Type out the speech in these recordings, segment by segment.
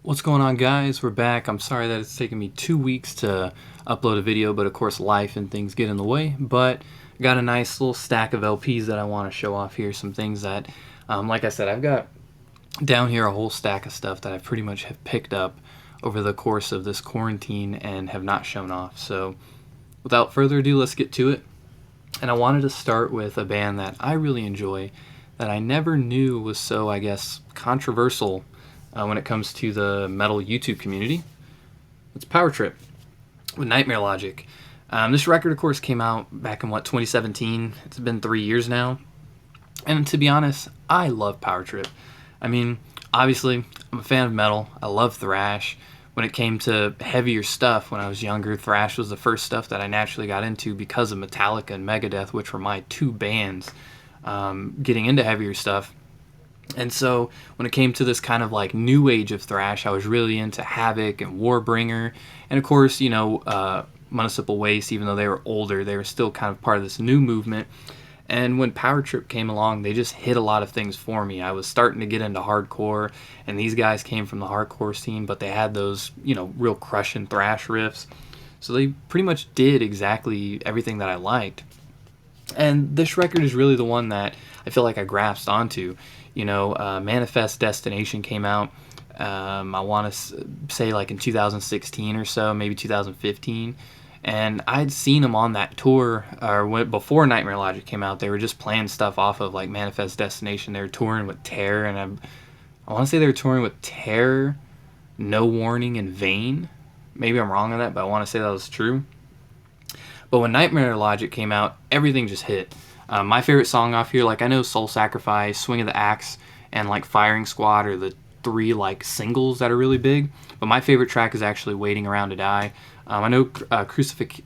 What's going on, guys? We're back. I'm sorry that it's taken me 2 weeks to upload a video, but of course life and things get in the way. But I got a nice little stack of LPs that I want to show off here. Some things that, like I said, I've got down here a whole stack of stuff that I pretty much have picked up over the course of this quarantine and have not shown off. So without further ado, let's get to it. And I wanted to start with a band that I really enjoy that I never knew was so, I guess, controversial when it comes to the metal YouTube community. It's Power Trip with Nightmare Logic. This record, of course, came out back in, 2017? It's been 3 years now. And to be honest, I love Power Trip. I mean, obviously, I'm a fan of metal. I love thrash. When it came to heavier stuff when I was younger, thrash was the first stuff that I naturally got into because of Metallica and Megadeth, which were my two bands getting into heavier stuff. And so when it came to this kind of like new age of thrash, I was really into Havoc and Warbringer. And of course, Municipal Waste, even though they were older, they were still kind of part of this new movement. And when Power Trip came along, they just hit a lot of things for me. I was starting to get into hardcore, and these guys came from the hardcore scene, but they had those, real crushing thrash riffs. So they pretty much did exactly everything that I liked. And this record is really the one that I feel like I grasped onto. Manifest Destination came out, I want to say like in 2016 or so, maybe 2015. And I'd seen them on that tour, before Nightmare Logic came out. They were just playing stuff off of like Manifest Destination. They were touring with Terror, and I want to say they were touring with Terror, No Warning, and Vain. Maybe I'm wrong on that, but I want to say that was true. But when Nightmare Logic came out, everything just hit. My favorite song off here, I know Soul Sacrifice, Swing of the Axe, and Firing Squad are the three singles that are really big. But my favorite track is actually Waiting Around to Die. I know Crucifixion,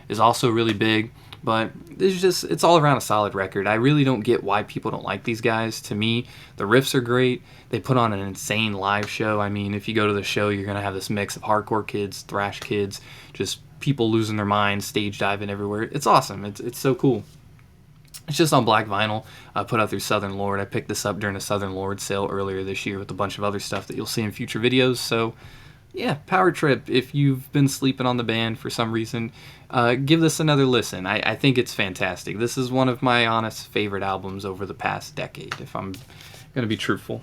is also really big. But it's all around a solid record. I really don't get why people don't like these guys. To me, the riffs are great. They put on an insane live show. I mean, if you go to the show, you're going to have this mix of hardcore kids, thrash kids, just people losing their minds, stage diving everywhere. It's awesome. It's so cool. It's just on black vinyl, put out through Southern Lord. I picked this up during a Southern Lord sale earlier this year with a bunch of other stuff that you'll see in future videos. So yeah, Power Trip, if you've been sleeping on the band for some reason, give this another listen. I think it's fantastic. This is one of my honest favorite albums over the past decade, if I'm going to be truthful.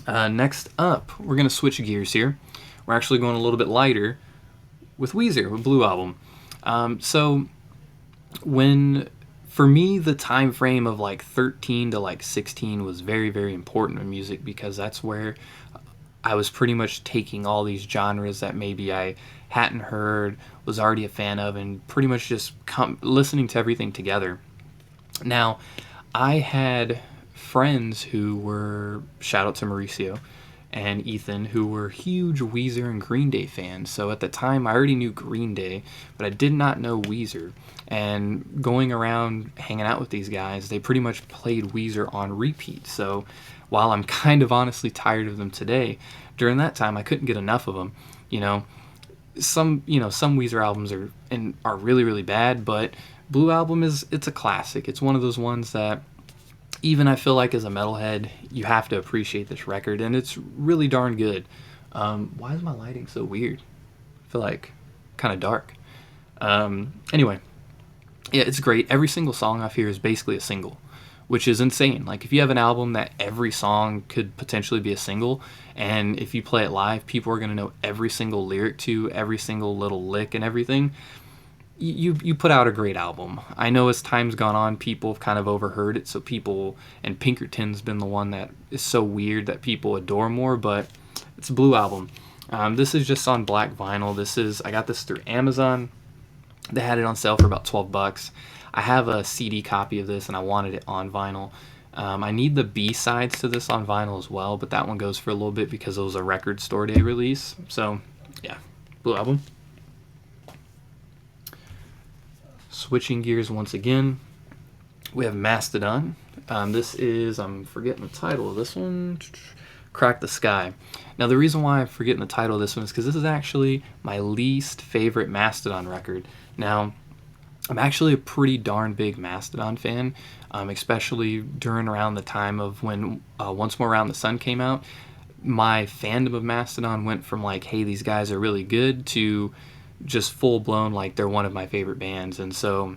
Next up, we're going to switch gears here. We're actually going a little bit lighter with Weezer, with Blue Album. For me, the time frame of 13 to 16 was very, very important in music, because that's where I was pretty much taking all these genres that maybe I hadn't heard, was already a fan of, and pretty much just listening to everything together. Now, I had friends who were, shout out to Mauricio and Ethan, who were huge Weezer and Green Day fans. So at the time, I already knew Green Day, but I did not know Weezer. And going around hanging out with these guys, they pretty much played Weezer on repeat. So while I'm kind of honestly tired of them today, during that time I couldn't get enough of them. Some Weezer albums are really, really bad, but Blue Album it's a classic. It's one of those ones that even I feel like as a metalhead, you have to appreciate this record, and it's really darn good. Why is my lighting so weird? I feel like kind of dark. Anyway, yeah, it's great. Every single song off here is basically a single, which is insane. If you have an album that every song could potentially be a single, and if you play it live, people are going to know every single lyric to every single little lick and everything, you put out a great album. I know as time's gone on, people have kind of overheard it, so and Pinkerton's been the one that is so weird that people adore more, but it's a Blue Album. This is just on black vinyl. I got this through Amazon. They had it on sale for about $12. I have a CD copy of this, and I wanted it on vinyl. I need the B-sides to this on vinyl as well, but that one goes for a little bit because it was a record store day release. So, yeah, Blue Album. Switching gears once again, we have Mastodon. This is, I'm forgetting the title of this one, Crack the Sky. Now, the reason why I'm forgetting the title of this one is because this is actually my least favorite Mastodon record. Now, I'm actually a pretty darn big Mastodon fan, especially during around the time of when Once More Around the Sun came out. My fandom of Mastodon went from like, hey, these guys are really good, to just full blown like they're one of my favorite bands. And so,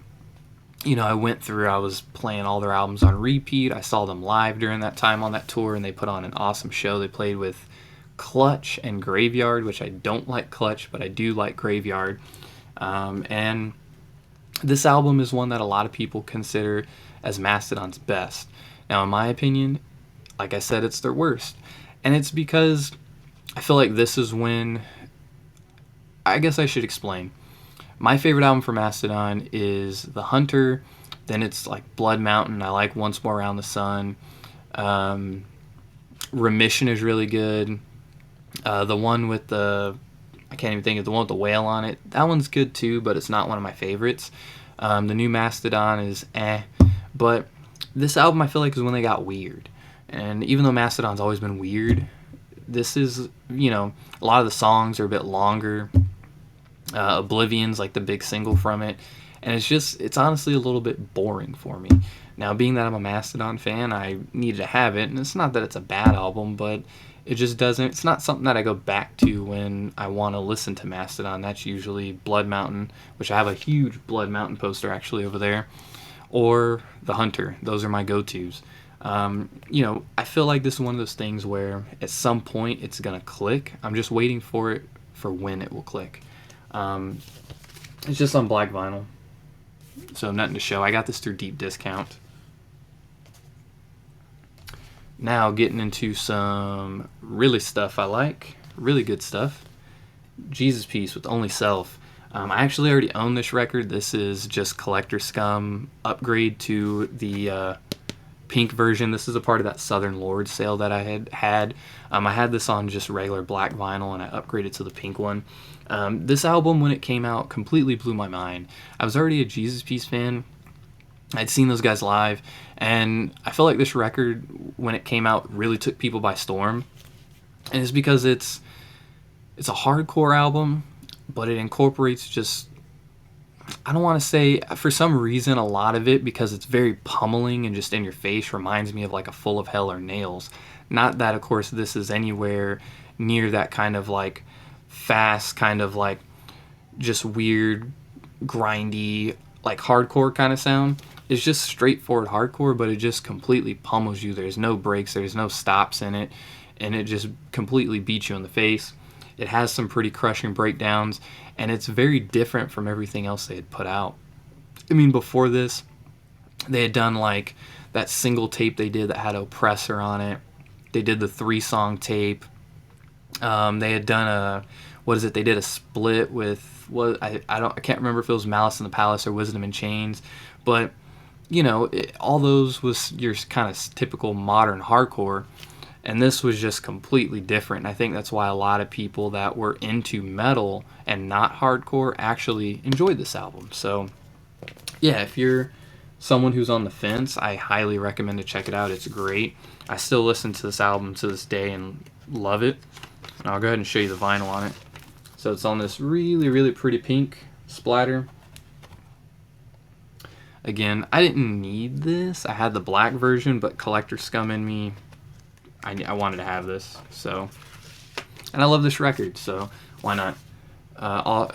I went through, I was playing all their albums on repeat. I saw them live during that time on that tour, and they put on an awesome show. They played with Clutch and Graveyard, which I don't like Clutch, but I do like Graveyard. And this album is one that a lot of people consider as Mastodon's best. Now, in my opinion, like I said, it's their worst. And it's because I feel like this is when, I guess I should explain. My favorite album for Mastodon is The Hunter. Then it's like Blood Mountain. I like Once More Around the Sun. Remission is really good. The one with I can't even think of the one with the whale on it. That one's good too, but it's not one of my favorites. The new Mastodon is but this album I feel like is when they got weird. And even though Mastodon's always been weird, this is, a lot of the songs are a bit longer. Oblivion's like the big single from it. And it's honestly a little bit boring for me. Now, being that I'm a Mastodon fan, I needed to have it. And it's not that it's a bad album, but it just doesn't, it's not something that I go back to when I want to listen to Mastodon. That's usually Blood Mountain, which I have a huge Blood Mountain poster actually over there, or The Hunter. Those are my go-tos. I feel like this is one of those things where at some point it's going to click. I'm just waiting for when it will click. It's just on black vinyl, so nothing to show. I got this through deep discount. Now getting into some really stuff I like, really good stuff. Jesus Piece with Only Self. I actually already own this record. This is just collector scum upgrade to the pink version. This is a part of that Southern Lord sale that I had. I had this on just regular black vinyl, and I upgraded to the pink one. This album, when it came out, completely blew my mind. I was already a Jesus Piece fan. I'd seen those guys live, and I feel like this record, when it came out, really took people by storm. And it's because it's a hardcore album, but it incorporates just, I don't want to say, for some reason, a lot of it, because it's very pummeling and just in your face, reminds me of like a Full of Hell or Nails. Not that, of course, this is anywhere near that kind of like fast, kind of like just weird, grindy, like hardcore kind of sound. It's just straightforward hardcore, but it just completely pummels you. There's no breaks, there's no stops in it, and it just completely beats you in the face. It has some pretty crushing breakdowns, and it's very different from everything else they had put out. I mean, before this, they had done like that single tape they did that had Oppressor on it. They did the 3-song tape. They had done they did a split with, I can't remember if it was Malice in the Palace or Wisdom in Chains, but all those was your kind of typical modern hardcore, and this was just completely different. And I think that's why a lot of people that were into metal and not hardcore actually enjoyed this album. So yeah, if you're someone who's on the fence, I highly recommend to check it out. It's great. I still listen to this album to this day and love it. And I'll go ahead and show you the vinyl on it. So it's on this really, really pretty pink splatter. Again, I didn't need this. I had the black version, but collector scum in me, I wanted to have this. So, and I love this record, so why not?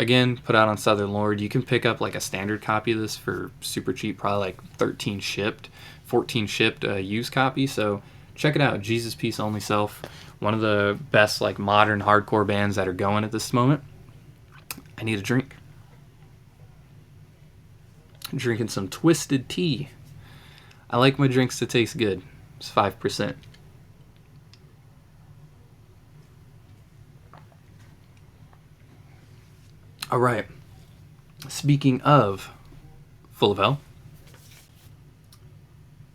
Again, put out on Southern Lord. You can pick up like a standard copy of this for super cheap, probably like 14 shipped used copy. So check it out. Jesus Piece, Only Self. One of the best like modern hardcore bands that are going at this moment. I need a drink. I'm drinking some Twisted Tea. I like my drinks to taste good. It's 5%. All right. Speaking of Full of Hell,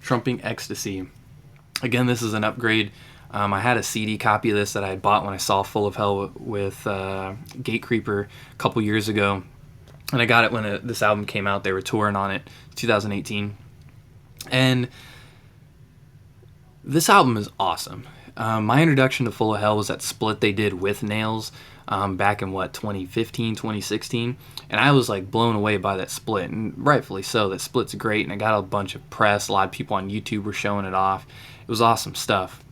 Trumping Ecstasy. Again, this is an upgrade. I had a CD copy of this that I had bought when I saw Full of Hell with Gatecreeper a couple years ago. And I got it when this album came out. They were touring on it, 2018. And this album is awesome. My introduction to Full of Hell was that split they did with Nails. back in what, 2015, 2016, and I was like blown away by that split, and rightfully so. That split's great, and it got a bunch of press. A lot of people on YouTube were showing it off. It was awesome stuff.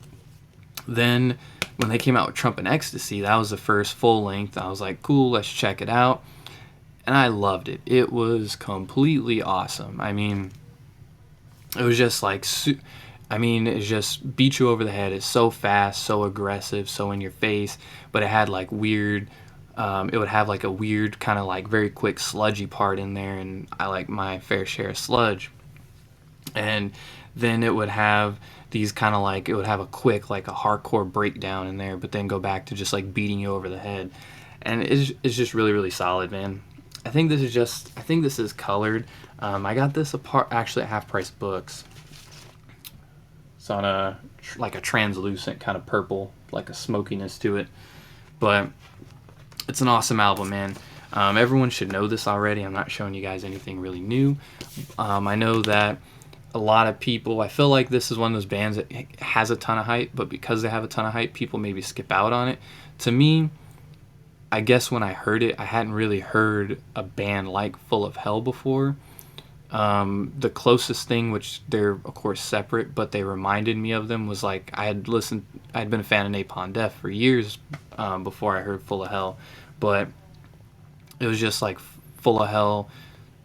Then when they came out with Trump and Ecstasy, that was the first full length. I was like, cool, let's check it out, and I loved it. It was completely awesome. I mean, it was just like, it just beat you over the head. It's so fast, so aggressive, so in your face, but it had like weird, it would have like a weird kind of like very quick sludgy part in there, and I like my fair share of sludge. And then it would have these kind of like, it would have a quick, like a hardcore breakdown in there, but then go back to just like beating you over the head. And it's just really, really solid, man. I think this is colored. I got this actually at Half Price Books. It's on like a translucent kind of purple, like a smokiness to it. But it's an awesome album, man. Everyone should know this already. I'm not showing you guys anything really new. I know that a lot of people, I feel like this is one of those bands that has a ton of hype, but because they have a ton of hype, people maybe skip out on it. To me, I guess when I heard it, I hadn't really heard a band like Full of Hell before. The closest thing, which they're of course separate, but they reminded me of them, was like I'd been a fan of Napalm Death for years before I heard Full of Hell, but it was just like Full of Hell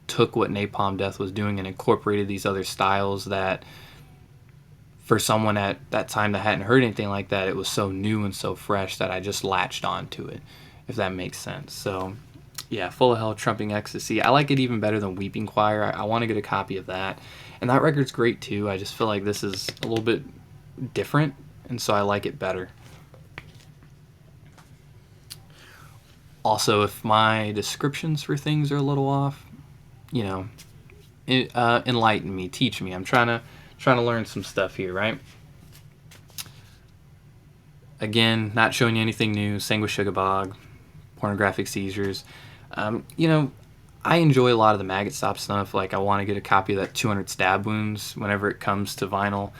took what Napalm Death was doing and incorporated these other styles that, for someone at that time that hadn't heard anything like that, it was so new and so fresh that I just latched onto it, if that makes sense. So yeah, Full of Hell, Trumping Ecstasy. I like it even better than Weeping Choir. I want to get a copy of that. And that record's great too. I just feel like this is a little bit different, and so I like it better. Also, if my descriptions for things are a little off, enlighten me, teach me. I'm trying to learn some stuff here, right? Again, not showing you anything new. Sang with Sugar Bog, Pornographic Seizures. I enjoy a lot of the Maggot Stop stuff. Like, I want to get a copy of that 200 Stab Wounds whenever it comes to vinyl.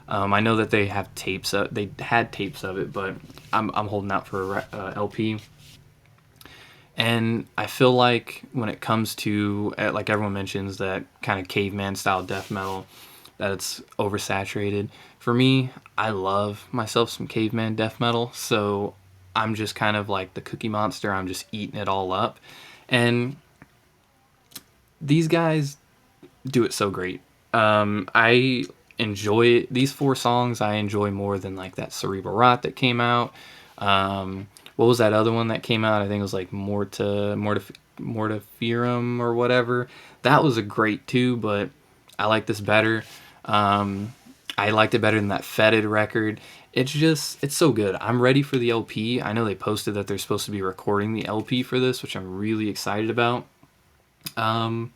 I know that they have tapes. They had tapes of it, but I'm holding out for a LP. And I feel like when it comes to, like everyone mentions, that kind of caveman style death metal, that it's oversaturated. For me, I love myself some caveman death metal, so I'm just kind of like the Cookie Monster. I'm just eating it all up. And these guys do it so great. I enjoy these 4 songs. I enjoy more than like that Cerebral Rot that came out. What was that other one that came out? I think it was like Mortiferum or whatever. That was a great too, but I like this better. I liked it better than that Fetid record. It's so good. I'm ready for the LP. I know they posted that they're supposed to be recording the LP for this, which I'm really excited about. I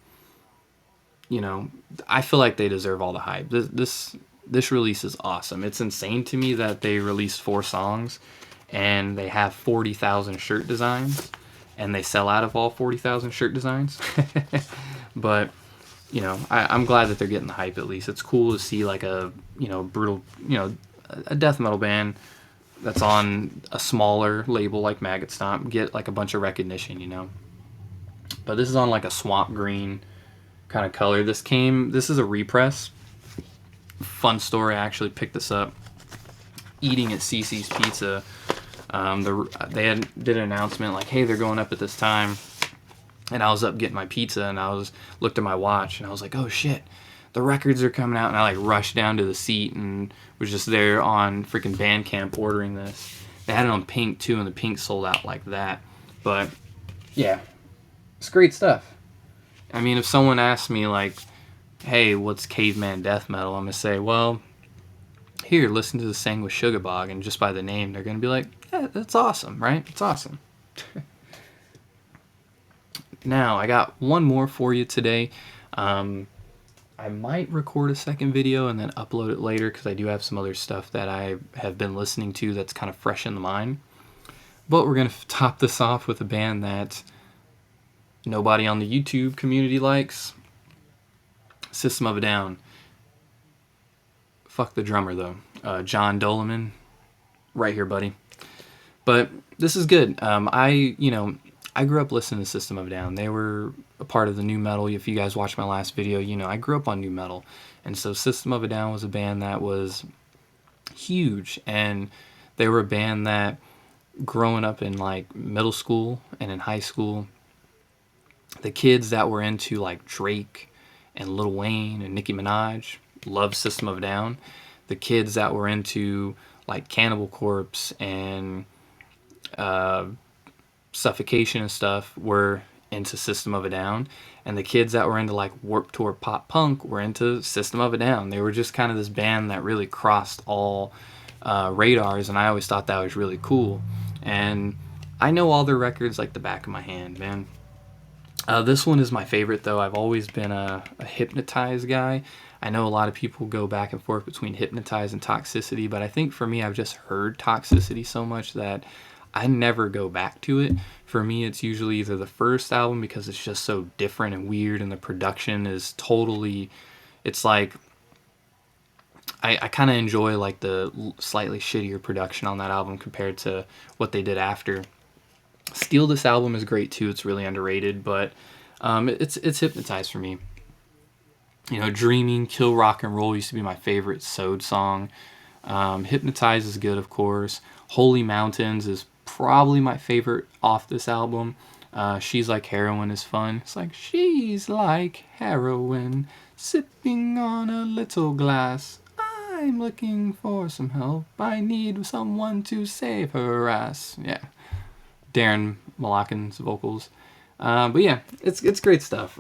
feel like they deserve all the hype. This release is awesome. It's insane to me that they released 4 songs and they have 40,000 shirt designs and they sell out of all 40,000 shirt designs. But I'm glad that they're getting the hype at least. It's cool to see like a brutal, a death metal band that's on a smaller label like Maggot Stomp get like a bunch of recognition, But this is on like a swamp green kind of color. This is a repress. Fun story, I actually picked this up eating at CC's Pizza. They did an announcement like, hey, they're going up at this time. And I was up getting my pizza, and looked at my watch, and I was like, oh shit, the records are coming out. And I like rushed down to the seat and was just there on freaking Bandcamp ordering this. They had it on pink too, and the pink sold out like that. But yeah, it's great stuff. I mean, if someone asks me like, hey, what's caveman death metal? I'm gonna say, well, here, listen to the Sang with Sugar Bog, and just by the name, they're gonna be like, yeah, that's awesome, right? It's awesome. Now, I got one more for you today. I might record a second video and then upload it later because I do have some other stuff that I have been listening to that's kind of fresh in the mind. But we're going to top this off with a band that nobody on the YouTube community likes. System of a Down. Fuck the drummer, though. John Doleman. Right here, buddy. But this is good. I grew up listening to System of a Down. They were a part of the new metal. If you guys watched my last video, I grew up on new metal. And so System of a Down was a band that was huge. And they were a band that, growing up in like middle school and in high school, the kids that were into like Drake and Lil Wayne and Nicki Minaj loved System of a Down. The kids that were into like Cannibal Corpse and Suffocation and stuff were into System of a Down, and the kids that were into like Warped Tour pop punk were into System of a Down. They were just kind of this band that really crossed all radars, and I always thought that was really cool. And I know all their records like the back of my hand, man. This one is my favorite, though. I've always been a Hypnotize guy. I know a lot of people go back and forth between Hypnotize and Toxicity, but I think for me, I've just heard Toxicity so much that I never go back to it. For me, it's usually either the first album, because it's just so different and weird, and the production is totally, it's like, I kind of enjoy like the slightly shittier production on that album compared to what they did after. Steal This album is great too. It's really underrated, but it's Hypnotized for me. Dreaming, Kill Rock and Roll used to be my favorite Sode song. Hypnotize is good, of course. Holy Mountains is probably my favorite off this album. She's Like Heroin is fun. It's like, she's like heroin, sipping on a little glass. I'm looking for some help. I need someone to save her ass. Yeah. Darren Malakin's vocals. But yeah, it's great stuff.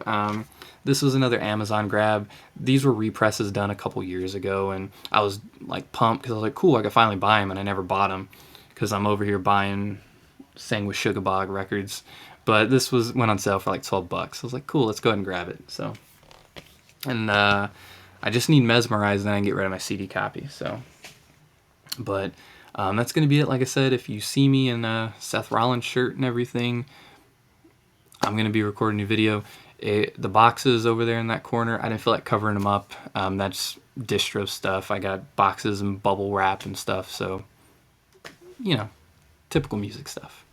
This was another Amazon grab. These were represses done a couple years ago, and I was like pumped because I was like, cool, I could finally buy them, and I never bought them because I'm over here buying Sang with Sugarbog records. But this went on sale for like $12. I was like, cool, let's go ahead and grab it. So, and I just need Mesmerize, and then I can get rid of my CD copy. So, but that's going to be it. Like I said, if you see me in a Seth Rollins shirt and everything, I'm going to be recording a new video. The boxes over there in that corner, I didn't feel like covering them up. That's distro stuff. I got boxes and bubble wrap and stuff. So, typical music stuff.